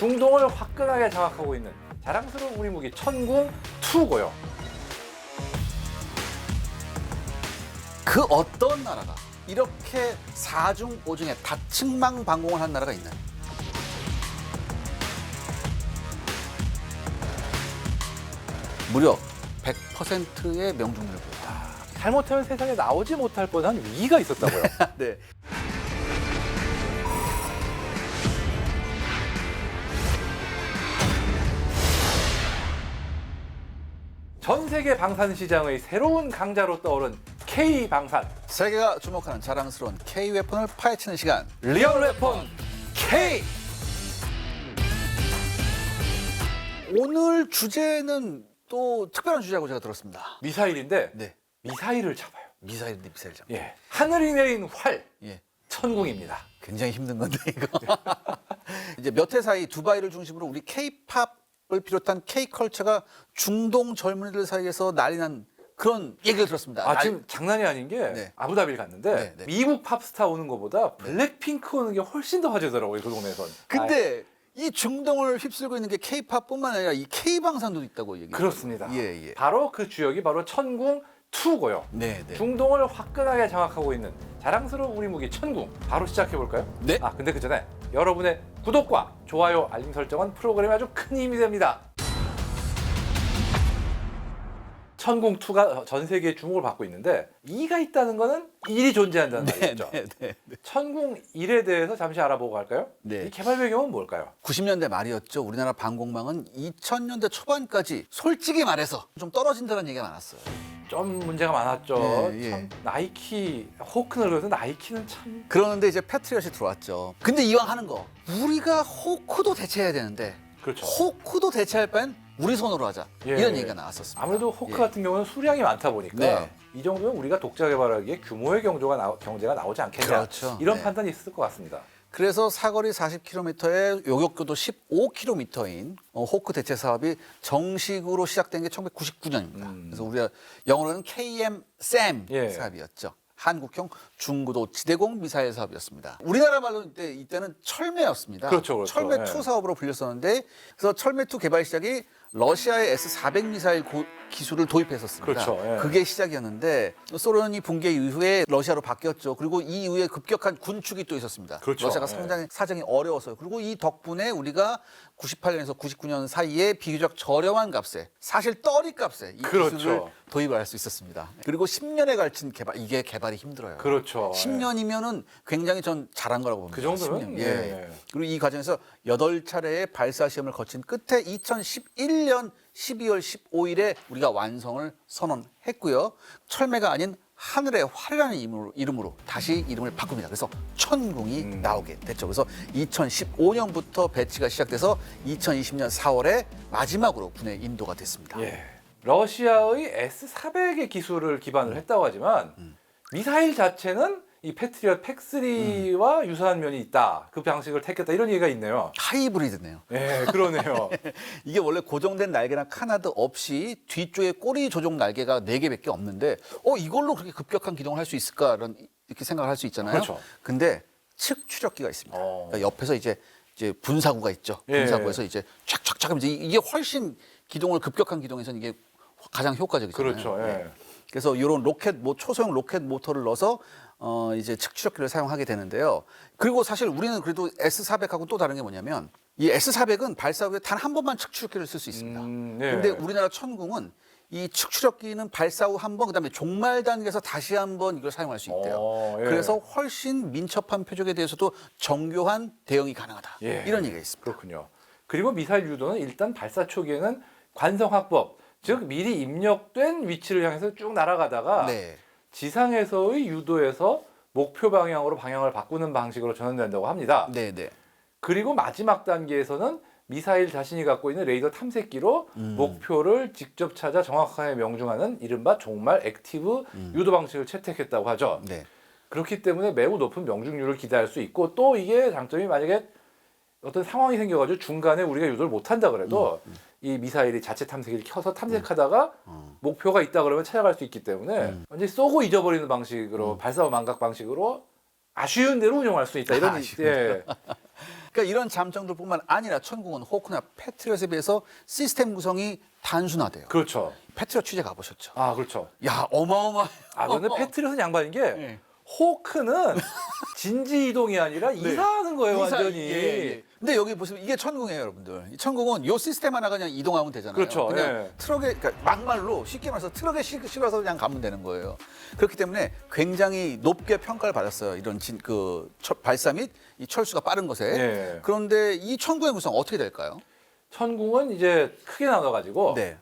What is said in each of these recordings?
중동을 화끈하게 장악하고 있는 자랑스러운 우리 무기 천궁2고요. 그 어떤 나라가 이렇게 4중 5중에 다층망 방공을 한 나라가 있나요? 무려 100%의 명중률을 보였다. 잘못하면 세상에 나오지 못할 뻔한 위기가 있었다고요. 네. 전 세계 방산 시장의 새로운 강자로 떠오른 K방산. 세계가 주목하는 자랑스러운 K-웨폰을 파헤치는 시간. 리얼 웨폰 K! 오늘 주제는 또 특별한 주제라고 제가 들었습니다. 미사일인데 네. 미사일을 잡아요. 미사일인데 미사일 잡. 예. 하늘이 내린 활. 예. 천궁입니다. 굉장히 힘든 건데 이거. 이제 몇 해 사이 두바이를 중심으로 우리 K-팝을 비롯한 K-컬처가 중동 젊은이들 사이에서 난리 난 그런 얘기를 들었습니다. 아, 지금 장난이 아닌 게 네. 아부다비를 갔는데 네, 네. 미국 팝스타 오는 것보다 블랙핑크 오는 게 훨씬 더 화제더라고요, 그 동네에선. 근데 이 중동을 휩쓸고 있는 게 K-팝뿐만 아니라 이 K-방산도 있다고 얘기해요. 그렇습니다. 예, 예. 바로 그 주역이 바로 천궁2고요. 네, 네. 중동을 화끈하게 장악하고 있는 자랑스러운 우리 무기 천궁. 바로 시작해 볼까요? 네. 아, 근데 그 전에 여러분의 구독과 좋아요, 알림 설정은 프로그램에 아주 큰 힘이 됩니다. 천궁2가 전 세계에 주목을 받고 있는데 2가 있다는 거는 1이 존재한다는 말이죠. 네, 네, 네. 천궁1에 대해서 잠시 알아보고 갈까요? 네. 이 개발 배경은 뭘까요? 90년대 말이었죠. 우리나라 방공망은 2000년대 초반까지 솔직히 말해서 좀 떨어진다는 얘기가 많았어요. 좀 문제가 많았죠. 예, 예. 참 나이키, 호크를 그래서 나이키는 참 그러는데 이제 패트리엇이 들어왔죠. 근데 이왕 하는 거 우리가 호크도 대체해야 되는데 그렇죠. 호크도 대체할 바엔 우리 손으로 하자. 예, 이런 예. 얘기가 나왔었습니다. 아무래도 호크 예. 같은 경우는 수량이 많다 보니까 네. 이 정도면 우리가 독자 개발하기에 규모의 경제가 나오지 않겠냐. 그렇죠. 이런 네. 판단이 있을 것 같습니다. 그래서 사거리 40km에 요격교도 15km인 호크 대체 사업이 정식으로 시작된 게 1999년입니다. 그래서 우리가 영어로는 KM-SAM 예. 사업이었죠. 한국형 중고도 지대공 미사일 사업이었습니다. 우리나라 말로 이때는 철매였습니다. 그렇죠, 그렇죠. 철매2 예. 사업으로 불렸었는데 그래서 철매2 개발 시작이 러시아의 S-400 미사일 기술을 도입했었습니다. 그렇죠, 예. 그게 시작이었는데 소련이 붕괴 이후에 러시아로 바뀌었죠. 그리고 이 이후에 급격한 군축이 또 있었습니다. 그렇죠, 러시아가 예. 상당히 사정이 어려웠어요. 그리고 이 덕분에 우리가 98년에서 99년 사이에 비교적 저렴한 값에 사실 떨이 값에 이 그렇죠. 기술을 도입할 수 있었습니다. 그리고 10년에 걸친 개발, 이게 개발이 힘들어요. 그렇죠. 10년이면은 굉장히 전 잘한 거라고 봅니다. 그 정도면 10년. 예. 그리고 이 과정에서 8차례의 발사 시험을 거친 끝에 2011년 12월 15일에 우리가 완성을 선언했고요. 철매가 아닌 하늘의 활이라는 이름으로 다시 이름을 바꿉니다. 그래서 천궁이 나오게 됐죠. 그래서 2015년부터 배치가 시작돼서 2020년 4월에 마지막으로 군에 인도가 됐습니다. 예. 러시아의 S-400의 기술을 기반으로 했다고 하지만 미사일 자체는 이 패트리엇 팩3와 유사한 면이 있다. 그 방식을 택했다. 이런 얘기가 있네요. 하이브리드네요. 예, 그러네요. 이게 원래 고정된 날개나 카나드 없이 뒤쪽에 꼬리 조종 날개가 4개밖에 없는데 이걸로 그렇게 급격한 기동을 할 수 있을까 이렇게 생각을 할 수 있잖아요. 그렇죠. 근데 측 추적기가 있습니다. 그러니까 옆에서 이제 분사구가 있죠. 예. 분사구에서 이제 촥촥촥 하면서 이게 훨씬 기동을 급격한 기동에서는 이게 가장 효과적이잖아요. 그렇죠. 예. 네. 그래서 이런 초소형 로켓 모터를 넣어서 이제 측 추적기를 사용하게 되는데요. 그리고 사실 우리는 그래도 S-400하고는 또 다른 게 뭐냐면 이 S-400은 발사 후에 단 한 번만 측 추적기를 쓸 수 있습니다. 예. 그런데 우리나라 천궁은 이 측 추적기는 발사 후 한 번, 그다음에 종말 단계에서 다시 한 번 이걸 사용할 수 있대요. 예. 그래서 훨씬 민첩한 표적에 대해서도 정교한 대응이 가능하다. 예. 이런 얘기가 있습니다. 그렇군요. 그리고 미사일 유도는 일단 발사 초기에는 관성확법, 즉 미리 입력된 위치를 향해서 쭉 날아가다가 네. 지상에서의 유도에서 목표 방향으로 방향을 바꾸는 방식으로 전환된다고 합니다. 네, 네. 그리고 마지막 단계에서는 미사일 자신이 갖고 있는 레이더 탐색기로 목표를 직접 찾아 정확하게 명중하는 이른바 종말 액티브 유도 방식을 채택했다고 하죠. 네. 그렇기 때문에 매우 높은 명중률을 기대할 수 있고 또 이게 장점이 만약에 어떤 상황이 생겨가지고 중간에 우리가 유도를 못한다 그래도 이 미사일이 자체 탐색기를 켜서 탐색하다가 목표가 있다 그러면 찾아갈 수 있기 때문에 완전히 쏘고 잊어버리는 방식으로 발사 후 망각 방식으로 아쉬운 대로 운영할 수 있다. 이런 아쉬운 예. 그러니까 이런 장점들뿐만 아니라 천궁은 호크나 패트리엇에 비해서 시스템 구성이 단순하대요. 그렇죠. 패트리엇 취재 가보셨죠? 아, 그렇죠. 야, 어마어마해. 아, 근데 패트리엇은 양반인 게 네. 호크는 진지 이동이 아니라 이사하는 거예요, 완전히. 예. 근데 여기 보시면 이게 천궁이에요, 여러분들. 이 천궁은 요 시스템 하나 그냥 이동하면 되잖아요. 그렇죠, 그냥 예. 트럭에, 그러니까 막말로 쉽게 말해서 트럭에 실어서 그냥 가면 되는 거예요. 그렇기 때문에 굉장히 높게 평가를 받았어요. 이런 발사 및 이 철수가 빠른 것에. 예. 그런데 이 천궁의 구성 어떻게 될까요? 천궁은 이제 크게 나눠가지고 네.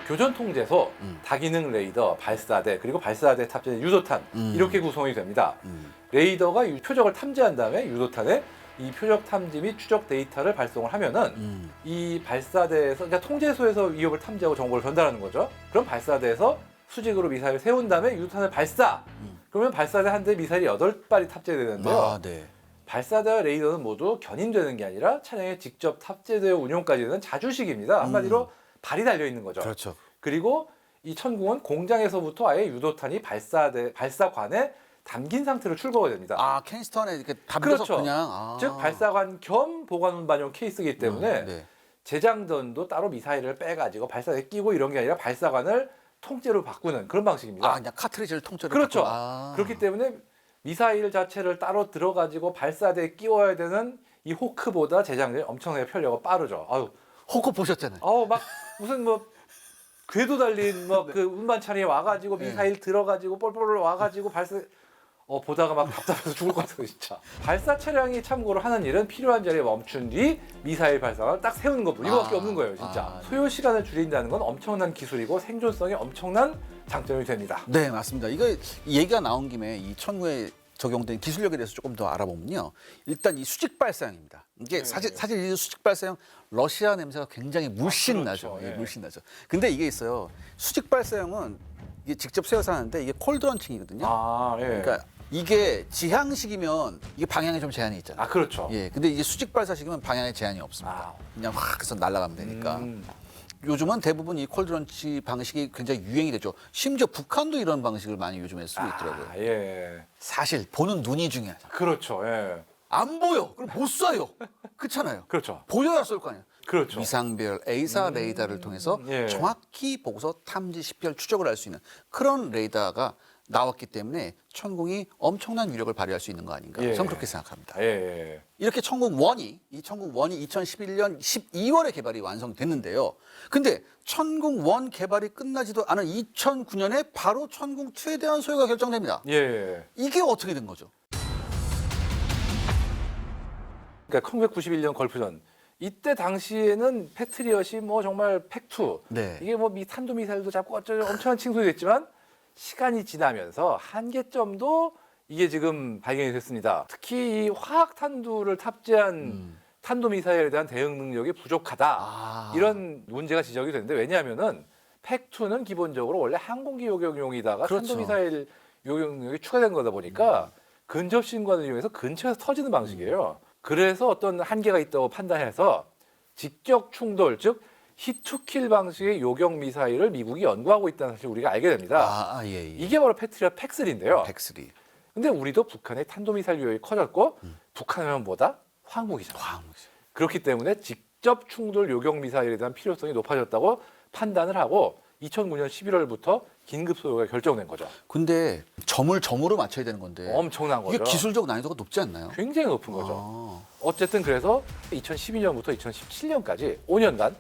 교전 통제소, 다기능 레이더, 발사대, 그리고 발사대 탑재된 유도탄 이렇게 구성이 됩니다. 레이더가 표적을 탐지한 다음에 유도탄에 이 표적 탐지 및 추적 데이터를 발송을 하면은 이 발사대에서, 그러니까 통제소에서 위협을 탐지하고 정보를 전달하는 거죠. 그럼 발사대에서 수직으로 미사일을 세운 다음에 유도탄을 발사. 그러면 발사대 한 대에 미사일이 8발이 탑재되는데요. 아, 네. 발사대와 레이더는 모두 견인되는 게 아니라 차량에 직접 탑재되어 운용까지 되는 자주식입니다. 한마디로 발이 달려 있는 거죠. 그렇죠. 그리고 이 천궁은 공장에서부터 아예 유도탄이 발사관에 담긴 상태로 출고가 됩니다. 아, 캐니스터 안에 이렇게 담겨서 그렇죠. 그냥. 즉 발사관 겸 보관 운반용 케이스이기 때문에 네. 제장전도 따로 미사일을 빼가지고 발사대에 끼고 이런 게 아니라 발사관을 통째로 바꾸는 그런 방식입니다. 아, 그냥 카트리지를 통째로. 그렇죠. 바꾸고. 아. 그렇기 때문에 미사일 자체를 따로 들어가지고 발사대에 끼워야 되는 이 호크보다 제장전이 엄청나게 편리하고 빠르죠. 아유, 호크 보셨잖아요. 막 무슨 뭐 궤도 달린 뭐 그 운반 차량에 와가지고 미사일 들어가지고 뻘뻘 와가지고 발사 보다가 막 답답해서 죽을 것 같아요, 진짜. 발사 차량이 참고로 하는 일은 필요한 자리에 멈춘 뒤 미사일 발사관을 딱 세우는 것뿐 이거밖에 없는 거예요, 진짜. 소요 시간을 줄인다는 건 엄청난 기술이고 생존성에 엄청난 장점이 됩니다. 네, 맞습니다. 이거 얘기가 나온 김에 이 천궁에 적용된 기술력에 대해서 조금 더 알아보면요. 일단 이 수직 발사형입니다. 이게 사실 이 수직 발사형 러시아 냄새가 굉장히 물씬 나죠. 그렇죠. 예, 예. 물씬 나죠. 근데 이게 있어요. 수직 발사형은 이게 직접 세워서 하는데 이게 콜드 런칭이거든요. 아, 예. 그러니까 이게 지향식이면 이게 방향에 좀 제한이 있잖아요. 아, 그렇죠. 예, 근데 이게 수직 발사식이면 방향에 제한이 없습니다. 아. 그냥 확 해서 날아가면 되니까. 요즘은 대부분 이 콜드런치 방식이 굉장히 유행이 되죠. 심지어 북한도 이런 방식을 많이 요즘에 쓰고 있더라고요. 아, 예. 사실 보는 눈이 중요하죠. 그렇죠. 예. 안 보여. 그럼 못 쏴요. 그렇잖아요. 그렇죠. 보여야 쏠 거 아니에요. 그렇죠. 위상별 A사 레이더를 통해서 예. 정확히 보고서 탐지, 식별, 추적을 할 수 있는 그런 레이더가 나왔기 때문에 천궁이 엄청난 위력을 발휘할 수 있는 거 아닌가. 예. 저는 그렇게 생각합니다. 예. 이렇게 천궁1이 2011년 12월에 개발이 완성됐는데요. 근데 천궁1 개발이 끝나지도 않은 2009년에 바로 천궁2에 대한 소유가 결정됩니다. 예. 이게 어떻게 된 거죠? 그러니까 1991년 걸프전 이때 당시에는 패트리엇이 뭐 정말 팩투 네. 이게 뭐 탄도 미사일도 잡고 어쩌고 엄청난 칭송이 됐지만 시간이 지나면서 한계점도 이게 지금 발견이 됐습니다. 특히 이 화학 탄두를 탑재한 탄도 미사일에 대한 대응 능력이 부족하다. 이런 문제가 지적이 되는데 왜냐하면은 팩2는 기본적으로 원래 항공기 요격용이다가 그렇죠. 탄도 미사일 요격용이 추가된 거다 보니까 근접 신관을 이용해서 근처에서 터지는 방식이에요. 그래서 어떤 한계가 있다고 판단해서 직접 충돌 즉 히투킬 방식의 요격 미사일을 미국이 연구하고 있다는 사실 우리가 알게 됩니다. 예. 이게 바로 패트리엇 팩3인데요. 팩3. 근데 우리도 북한의 탄도미사일 위협이 커졌고 북한은 뭐다? 황국이잖아요. 그렇기 때문에 직접 충돌 요격 미사일에 대한 필요성이 높아졌다고 판단을 하고 2009년 11월부터 긴급 소요가 결정된 거죠. 근데 점을 점으로 맞춰야 되는 건데 엄청난 거죠. 이게 기술적 난이도가 높지 않나요? 굉장히 높은 거죠. 어쨌든 그래서 2012년부터 2017년까지 5년간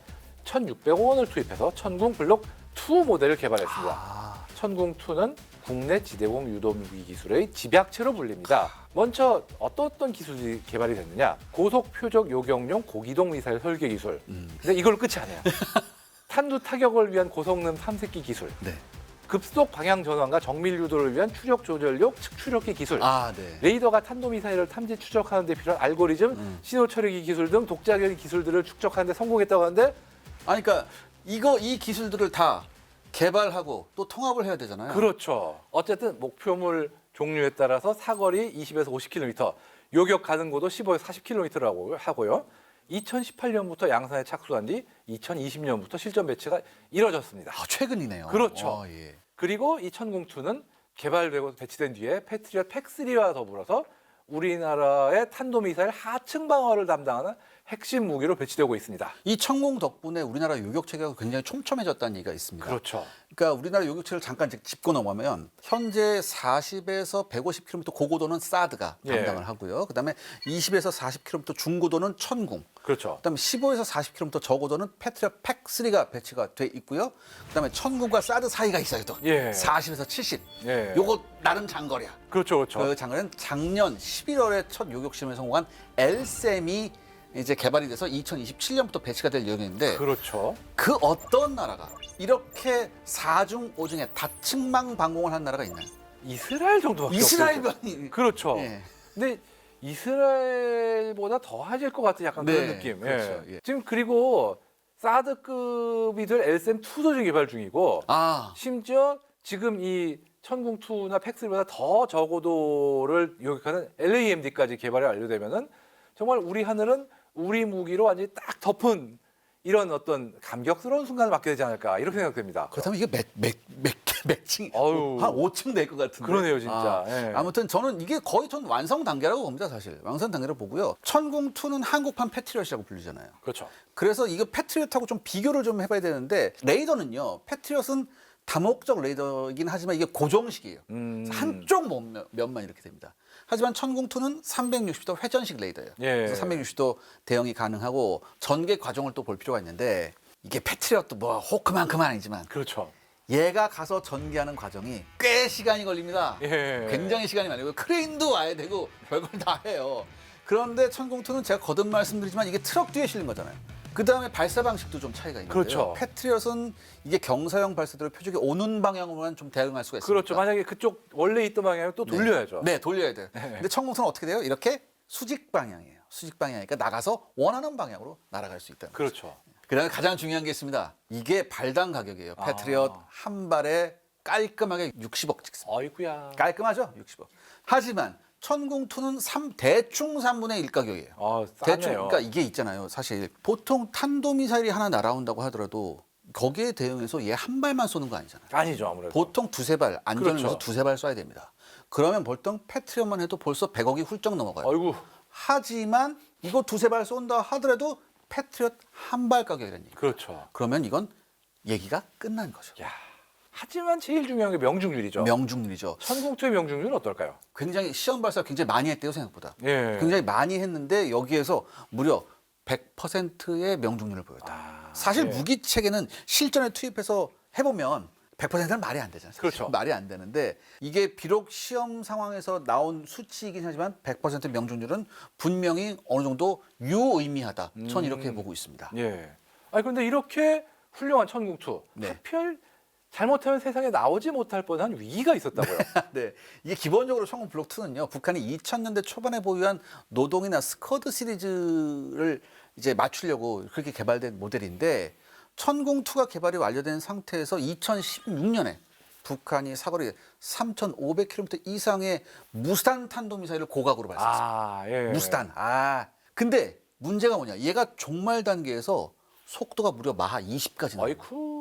1,600억 원을 투입해서 천궁 블록 2 모델을 개발했습니다. 천궁 2는 국내 지대공 유도무기 기술의 집약체로 불립니다. 먼저 어떤 기술이 개발이 됐느냐? 고속 표적 요격용 고기동 미사일 설계 기술. 근데 이걸 끝이 아니에요. 탄두 타격을 위한 고성능 탐색기 기술. 네. 급속 방향 전환과 정밀 유도를 위한 추적 조절용 측추력기 기술. 네. 레이더가 탄도미사일을 탐지 추적하는 데 필요한 알고리즘, 신호 처리기 기술 등 독자적인 기술들을 축적하는 데 성공했다고 하는데 그러니까 이 기술들을 다 개발하고 또 통합을 해야 되잖아요. 그렇죠. 어쨌든 목표물 종류에 따라서 사거리 20에서 50km, 요격 가능 고도 15에서 40km라고 하고요. 2018년부터 양산에 착수한 뒤 2020년부터 실전 배치가 이뤄졌습니다. 최근이네요. 그렇죠. 예. 그리고 이 천궁2는 개발되고 배치된 뒤에 패트리엇 팩3와 더불어서 우리나라의 탄도미사일 하층 방어를 담당하는 핵심 무기로 배치되고 있습니다. 이 천공 덕분에 우리나라 요격 체계가 굉장히 촘촘해졌다는 얘기가 있습니다. 그렇죠. 그러니까 우리나라 요격 체계를 잠깐 짚고 넘어가면 현재 40에서 150km 고고도는 사드가 예. 담당을 하고요. 그다음에 20에서 40km 중고도는 천궁. 그렇죠. 그다음에 15에서 40km 저고도는 패트리엇 팩3가 배치가 돼 있고요. 그다음에 천궁과 사드 사이가 있어요. 또 예. 40에서 70. 예. 요거 나름 장거리야. 그렇죠, 그렇죠. 그 장거리는 작년 11월에 첫 요격 시험에 성공한 엘셈이 이제 개발이 돼서 2027년부터 배치가 될 예정인데 그렇죠. 그 어떤 나라가 이렇게 4중 5중에 다층망 방공을 한 나라가 있나요? 이스라엘 정도밖에 이스라엘만이. 그렇죠. 예. 근데 이스라엘보다 더 하질 것 같은 약간 네, 그런 느낌. 그렇죠. 예. 예. 지금 그리고 사드급이 될 LSM2도 지금 개발 중이고 아, 심지어 지금 이 천궁2나 팩3보다 더 저고도를 요격하는 LAMD까지 개발이 완료되면은 정말 우리 하늘은 우리 무기로 완전히 딱 덮은 이런 어떤 감격스러운 순간을 맞게 되지 않을까 이렇게 생각됩니다. 그렇다면 이게 몇 층? 어휴. 한 5층 될 것 같은데. 그러네요, 진짜. 예. 아무튼 저는 이게 거의 전 완성 단계라고 봅니다, 사실. 완성 단계라고 보고요. 천궁2는 한국판 패트리엇이라고 불리잖아요. 그렇죠. 그래서 이거 패트리엇하고 좀 비교를 좀 해봐야 되는데 레이더는요. 패트리엇은 다목적 레이더이긴 하지만 이게 고정식이에요. 한쪽 면만 이렇게 됩니다. 하지만 천궁2는 360도 회전식 레이더예요. 예. 그래서 360도 대응이 가능하고 전개 과정을 또 볼 필요가 있는데 이게 패트리엇도 뭐 호크만큼은 아니지만 그렇죠. 얘가 가서 전개하는 과정이 꽤 시간이 걸립니다. 예. 굉장히 시간이 많이 걸리고 크레인도 와야 되고 별걸 다 해요. 그런데 천궁2는 제가 거듭 말씀드리지만 이게 트럭 뒤에 실린 거잖아요. 그 다음에 발사 방식도 좀 차이가 있는데요. 그렇죠. 패트리엇은 이게 경사형 발사대로 표적이 오는 방향으로만 좀 대응할 수가 있습니다. 그렇죠. 만약에 그쪽 원래 있던 방향을 또 돌려야죠. 네, 돌려야 돼요. 근데 천궁2는 어떻게 돼요? 이렇게 수직 방향이에요. 수직 방향이니까 나가서 원하는 방향으로 날아갈 수 있다는 거죠. 그렇죠. 그다음에 가장 중요한 게 있습니다. 이게 발당 가격이에요. 아. 패트리엇 한 발에 깔끔하게 60억 찍습니다. 어이구야. 깔끔하죠? 60억. 하지만 천궁2는 대충 3분의 1 가격이에요. 대충 싸네요. 그러니까 이게 있잖아요. 사실 보통 탄도미사일이 하나 날아온다고 하더라도 거기에 대응해서 얘 한 발만 쏘는 거 아니잖아요. 아니죠, 아무래도. 보통 두세 발, 안전을 그렇죠. 위해서 두세 발 쏴야 됩니다. 그러면 보통 패트리엇만 해도 벌써 100억이 훌쩍 넘어가요. 어이구. 하지만 이거 두세 발 쏜다 하더라도 패트리엇 한 발 가격이라는 얘기. 그렇죠. 그러면 이건 얘기가 끝난 거죠. 야. 하지만 제일 중요한 게 명중률이죠. 명중률이죠. 천궁2의 명중률은 어떨까요? 굉장히 시험 발사 굉장히 많이 했대요, 생각보다. 예. 굉장히 많이 했는데 여기에서 무려 100%의 명중률을 보였다. 사실 예. 무기 체계는 실전에 투입해서 해보면 100%는 말이 안 되잖아요. 사실. 그렇죠. 말이 안 되는데 이게 비록 시험 상황에서 나온 수치이긴 하지만 100% 명중률은 분명히 어느 정도 유의미하다. 전 이렇게 보고 있습니다. 예. 아니 그런데 이렇게 훌륭한 천궁2 네. 하필 잘못하면 세상에 나오지 못할 뻔한 위기가 있었다고요. 네, 이게 기본적으로 천궁 블록 2는요, 북한이 2000년대 초반에 보유한 노동이나 스커드 시리즈를 이제 맞추려고 그렇게 개발된 모델인데, 천궁 2가 개발이 완료된 상태에서 2016년에 북한이 사거리 3,500km 이상의 무스탄 탄도미사일을 고각으로 발사했습니다. 예. 무스탄. 근데 문제가 뭐냐? 얘가 종말 단계에서 속도가 무려 마하 20까지 나와요. 어이쿠.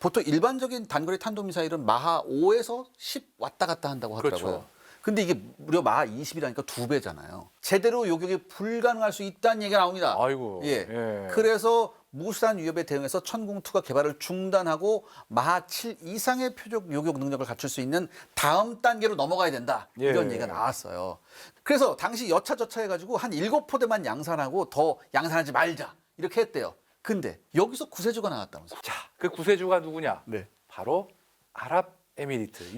보통 일반적인 단거리 탄도미사일은 마하 5에서 10 왔다 갔다 한다고 하더라고요. 그렇죠. 근데 이게 무려 마하 20이라니까 2배잖아요. 제대로 요격이 불가능할 수 있다는 얘기가 나옵니다. 아이고. 예. 예. 그래서 무수한 위협에 대응해서 천궁 2가 개발을 중단하고 마하 7 이상의 표적 요격 능력을 갖출 수 있는 다음 단계로 넘어가야 된다. 예. 이런 얘기가 나왔어요. 그래서 당시 여차저차 해가지고 한 7포대만 양산하고 더 양산하지 말자. 이렇게 했대요. 근데 여기서 구세주가 나왔다면서요. 자, 그 구세주가 누구냐? 네. 바로 아랍에미리트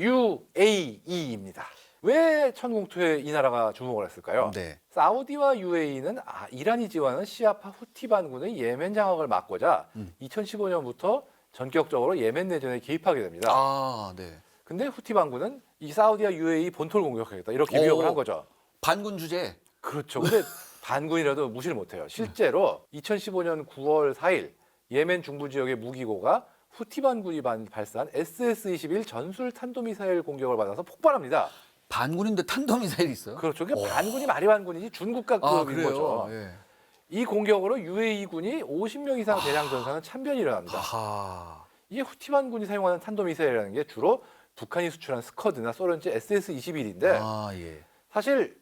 UAE입니다. 왜 천궁2에 이 나라가 주목을 했을까요? 네. 사우디와 UAE는 이란이 지원하는 시아파 후티 반군의 예멘 장악을 막고자 2015년부터 전격적으로 예멘 내전에 개입하게 됩니다. 네. 근데 후티 반군은 이 사우디와 UAE 본토를 공격하겠다 이렇게 위협을 한 거죠. 반군 주제. 그렇죠. 근데 반군이라도 무시를 못해요. 실제로 2015년 9월 4일 예멘 중부 지역의 무기고가 후티 반군이 발사한 SS-21 전술 탄도미사일 공격을 받아서 폭발합니다. 반군인데 탄도미사일이 있어요? 그렇죠. 그러니까 반군이 말이 반군이지 준국가급인 거죠. 예. 이 공격으로 UAE군이 50명 이상 대량 전사는 참변이 일어납니다. 아하. 이게 후티 반군이 사용하는 탄도미사일이라는 게 주로 북한이 수출한 스커드나 소련제 SS-21인데 예. 사실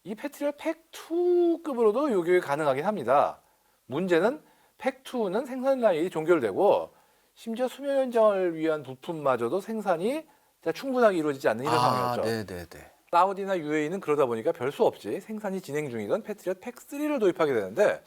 이 패트리엇 팩2급으로도 요격이 가능하긴 합니다. 문제는 팩2는 생산 라인이 종결되고 심지어 수명 연장을 위한 부품마저도 생산이 충분하게 이루어지지 않는 이런 상황이었죠. 네네네. 사우디나 UAE는 그러다 보니까 별 수 없이 생산이 진행 중이던 패트리엇 팩3를 도입하게 되는데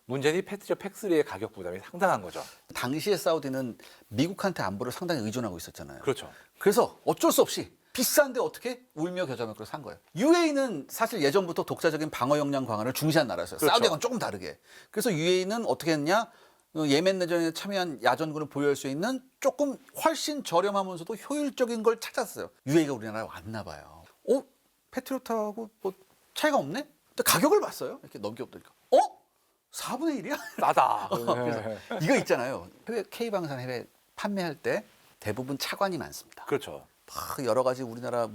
문제는 이 패트리엇 팩3의 가격 부담이 상당한 거죠. 당시에 사우디는 미국한테 안보를 상당히 의존하고 있었잖아요. 그렇죠. 그래서 어쩔 수 없이 비싼데 어떻게 울며 겨자 먹고 산 거예요. UAE는 사실 예전부터 독자적인 방어 역량 강화를 중시한 나라였어요. 그렇죠. 사우디와는 조금 다르게. 그래서 UAE는 어떻게 했냐? 예멘 내전에 참여한 야전군을 보유할 수 있는 조금 훨씬 저렴하면서도 효율적인 걸 찾았어요. UAE가 우리나라에 왔나 봐요. 패트리ot하고 뭐 차이가 없네? 근데 가격을 봤어요. 이렇게 넘겨보니까 4분의 1이야? 싸다. 그래서 이거 있잖아요. 해외 K방산 해외 판매할 때 대부분 차관이 많습니다. 그렇죠. 막 여러 가지 우리나라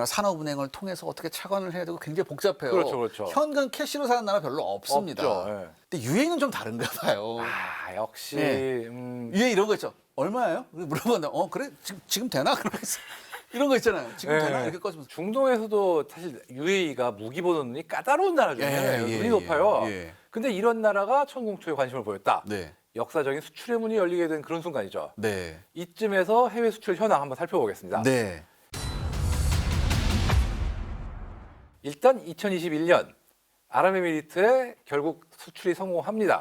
산업은행을 통해서 어떻게 차관을 해야 되고 굉장히 복잡해요. 그렇죠, 그렇죠. 현금 캐시로 사는 나라 별로 없습니다. 없죠. 예. 근데 유행은 좀 다른가 봐요. 역시 네. 유행 이런 거 있죠. 얼마예요? 물어봤는데 그래 지금 되나? 그러면서 이런 거 있잖아요. 지금 되나? 이렇게 꺼지면서. 중동에서도 사실 UAE가 무기 보는 눈이 까다로운 나라 중에 하나예요. 눈이 높아요. 예. 근데 이런 나라가 천공투에 관심을 보였다. 네. 역사적인 수출의 문이 열리게 된 그런 순간이죠. 네. 이쯤에서 해외 수출 현황 한번 살펴보겠습니다. 네. 일단 2021년 아랍에미리트에 결국 수출이 성공합니다.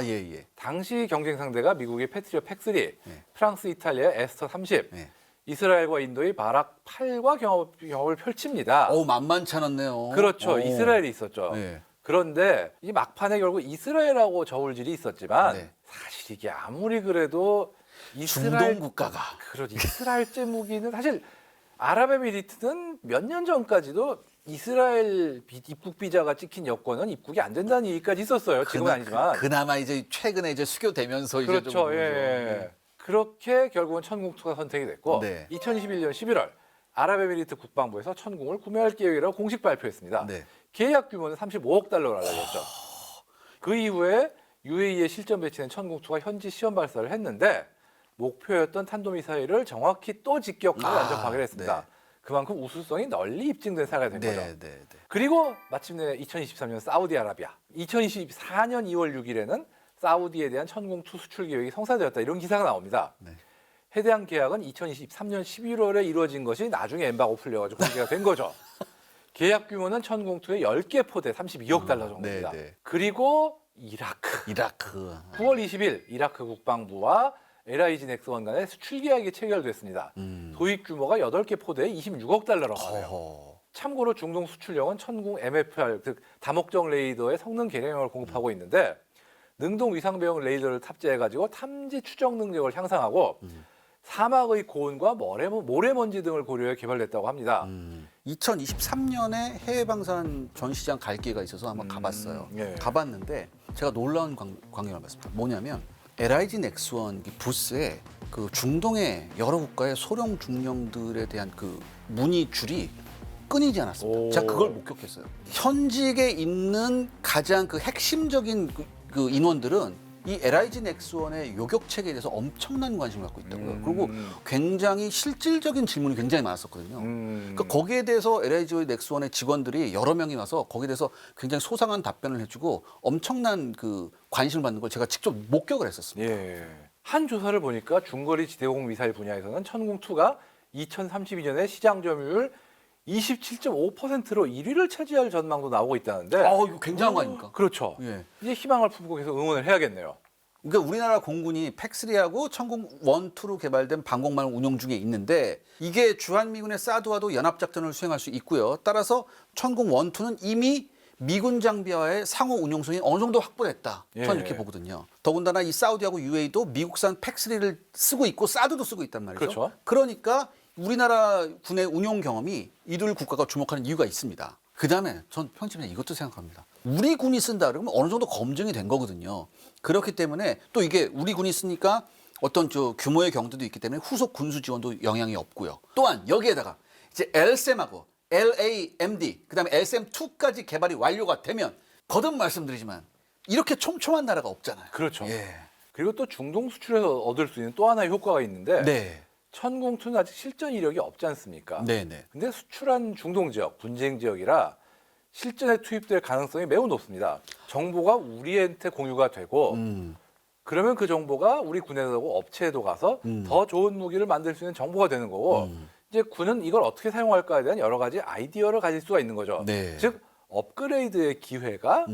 예. 당시 경쟁 상대가 미국의 패트리엇 팩3, 네. 프랑스, 이탈리아의 에스터 30, 네. 이스라엘과 인도의 바락 8과 경합을 펼칩니다. 만만치 않았네요. 그렇죠. 이스라엘이 있었죠. 네. 그런데 이 막판에 결국 이스라엘하고 저울질이 있었지만 네. 사실 이게 아무리 그래도 이스라엘 중동 국가가 이스라엘제 무기는 사실 아랍에미리트는 몇 년 전까지도 이스라엘 입국 비자가 찍힌 여권은 입국이 안 된다는 얘기까지 있었어요. 지금은 아니지만. 그나마 이제 최근에 이제 수교되면서 이제 그렇죠. 좀 예. 그렇게 결국은 천궁2가 선택이 됐고 네. 2021년 11월 아랍에미리트 국방부에서 천궁을 구매할 계획이라고 공식 발표했습니다. 네. 계약 규모는 35억 달러로 알려졌죠. 그 이후에 UAE에 실전 배치된 천궁2가 현지 시험 발사를 했는데 목표였던 탄도미사일을 정확히 또 직격으로 완전 파괴를 했습니다. 네. 그만큼 우수성이 널리 입증된 사례가 된 거죠. 네. 그리고 마침내 2023년 사우디아라비아, 2024년 2월 6일에는 사우디에 대한 천궁2 수출 계획이 성사되었다. 이런 기사가 나옵니다. 네. 해당 계약은 2023년 11월에 이루어진 것이 나중에 엠바고 풀려가지고 공개가 된 거죠. 계약 규모는 천궁2의 10개 포대 32억 달러 정도입니다. 네. 그리고 이라크. 9월 20일 이라크 국방부와 LIG 넥스원 간의 수출 계약이 체결됐습니다. 도입 규모가 8개 포대에 26억 달러라고 해요. 참고로 중동 수출력은 천궁 MFR, 즉 다목적 레이더의 성능 개량형을 공급하고 있는데 능동 위상배형 레이더를 탑재해가지고 탐지 추적 능력을 향상하고 사막의 고온과 모래먼지 등을 고려해 개발됐다고 합니다. 2023년에 해외 방산 전시장 갈 기회가 있어서 한번 가봤어요. 예. 가봤는데 제가 놀라운 광경을 봤습니다. 뭐냐면 LIG 넥스원 부스에 그 중동의 여러 국가의 소령 중령들에 대한 그 문의 줄이 끊이지 않았습니다. 제가 그걸 목격했어요. 현직에 있는 가장 그 핵심적인 그 인원들은 이 LIG 넥스원의 요격 체계에 대해서 엄청난 관심을 갖고 있다고요. 그리고 굉장히 실질적인 질문이 굉장히 많았었거든요. 그러니까 거기에 대해서 LIG 넥스원의 직원들이 여러 명이 와서 거기에 대해서 굉장히 소상한 답변을 해주고 엄청난 그 관심을 받는 걸 제가 직접 목격을 했었습니다. 예. 한 조사를 보니까 중거리 지대공 미사일 분야에서는 천궁2가 2032년에 시장 점유율 27.5%로 1위를 차지할 전망도 나오고 있다는데. 이거 굉장한 거 아닙니까? 그렇죠. 예. 이제 희망을 품고 계속 응원을 해야겠네요. 그러니까 우리나라 공군이 팩3하고 천궁 1, 2로 개발된 방공망을 운용 중에 있는데 이게 주한미군의 사드와도 연합작전을 수행할 수 있고요. 따라서 천궁 1, 2는 이미 미군 장비와의 상호 운용성이 어느 정도 확보됐다. 저는 예. 이렇게 보거든요. 더군다나 이 사우디하고 UAE도 미국산 팩3를 쓰고 있고 사드도 쓰고 있단 말이죠. 그렇죠. 그러니까 우리나라 군의 운용 경험이 이들 국가가 주목하는 이유가 있습니다. 그다음에 전 편집에 이것도 생각합니다. 우리 군이 쓴다 그러면 어느 정도 검증이 된 거거든요. 그렇기 때문에 또 이게 우리 군이 쓰니까 어떤 규모의 경도도 있기 때문에 후속 군수 지원도 영향이 없고요. 또한 여기에다가 이제 LSM하고 LAMD 그다음에 LSM2까지 개발이 완료가 되면 거듭 말씀드리지만 이렇게 촘촘한 나라가 없잖아요. 그렇죠. 예. 그리고 또 중동 수출에서 얻을 수 있는 또 하나의 효과가 있는데 네. 천궁2는 아직 실전 이력이 없지 않습니까? 네네. 근데 수출한 중동 지역, 분쟁 지역이라 실전에 투입될 가능성이 매우 높습니다. 정보가 우리한테 공유가 되고 그러면 그 정보가 우리 군에도 가고 업체에도 가서 더 좋은 무기를 만들 수 있는 정보가 되는 거고 이제 군은 이걸 어떻게 사용할까에 대한 여러 가지 아이디어를 가질 수가 있는 거죠. 네. 즉 업그레이드의 기회가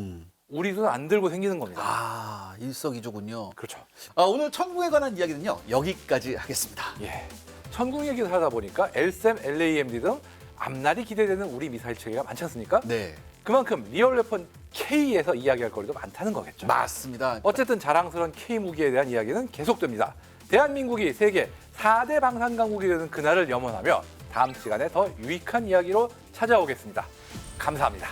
우리 손 안 들고 생기는 겁니다. 아, 일석이조군요. 그렇죠. 오늘 천궁에 관한 이야기는요, 여기까지 하겠습니다. 예. 천궁 얘기를 하다 보니까 LSAM, LAMD 등 앞날이 기대되는 우리 미사일 체계가 많지 않습니까? 네. 그만큼 리얼 웨폰 K에서 이야기할 거리도 많다는 거겠죠. 맞습니다. 어쨌든 자랑스러운 K 무기에 대한 이야기는 계속됩니다. 대한민국이 세계 4대 방산 강국이 되는 그날을 염원하며 다음 시간에 더 유익한 이야기로 찾아오겠습니다. 감사합니다.